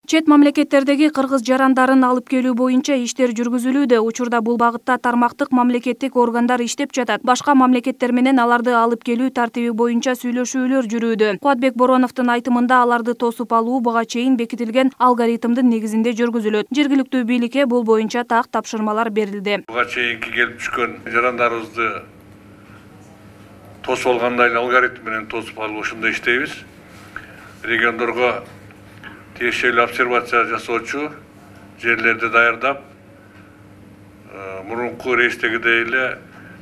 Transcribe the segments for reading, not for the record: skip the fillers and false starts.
Чет мамлекеттердеги кыргыз жарандарын алып келүү боюнча иштер жүргүзүлүүдө. Учурда бул багытта тармактык мамлекеттик органдар иштеп жатат. Башка мамлекеттер менен аларды алып келүү тартиби боюнча сүйлөшүүлөр жүрүүдө. Кубатбек Бороновдун айтымында аларды тосуп алуу буга чейин бекитилген алгоритмдин негизинде жүргүзүлөт. Жергиликтүү бийликке бул боюнча так тапшырмалар берилди. Буга чейинки келип түшкөн жарандарыбызды тосуп алгандай алгоритм менен тосуп алып ошондой иштейбиз. Региондорго тиешелүү обсервация жасоочу жерлерди даярдап, мурунку рейстегидей эле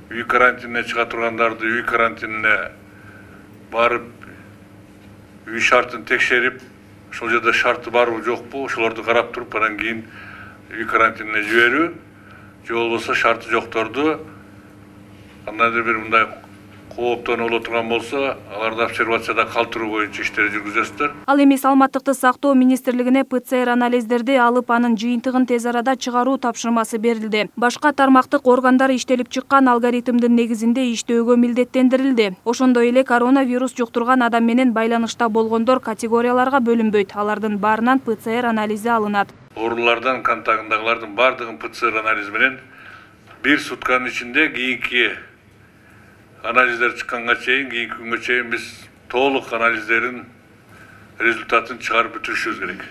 үй карантинине чыга тургандарды үй карантинине барып, үй шартын текшерип, ошол жерде шарты барбы жокпу, ошолорду карап туруп, анан кийин үй карантинине жиберүү, же болбосо шарты жокторду кандайдыр бир мындай кооптонуп боло турган болсо, аларды обсервацияда калтыруу боюнча иштер жүргүзөсүздөр. Ал эми Саламаттыкты сактоо министрлигине ПЦР анализдерди алып, анын жыйынтыгын тез арада чыгаруу тапшырмасы берилди. Башка тармактык органдар иштелип чыккан алгоритмдин негизинде иштөөгө милдеттендирилди. Ошондой эле коронавирус жуктурган адам менен байланышта болгондор категорияларга бөлүнбөйт. Алардын баарынан ПЦР анализи алынат. Оорулардан контактындагылардын бардыгын ПЦР анализи менен бир сутканын ичинде кийинки анализдер чыкканга чейин, кийинки күнгө чейин биз толук анализдерин результатын чыгарып бүтүрүшүбүз керек.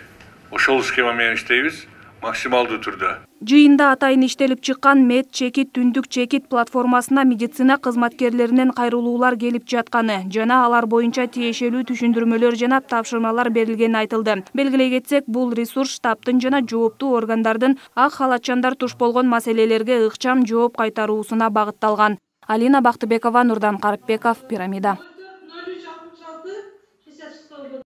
Ошол схема менен иштейбиз максималдуу түрдө. Жыйында атайын иштелип чыккан Мед Чекит түндүк чекит платформасына медицина кызматкерлеринен кайрылуулар келип жатканы жана алар боюнча тиешелүү түшүндүрмөлөр жана тапшырмалар берилгени айтылды. Белгилей кетсек, бул ресурс штабтын жана жооптуу органдардын ак халатчандар туш болгон маселелерге ыкчам жооп кайтаруусуна багытталган. Алина Бактыбекова, Нурдан Карыпбеков, Пирамида.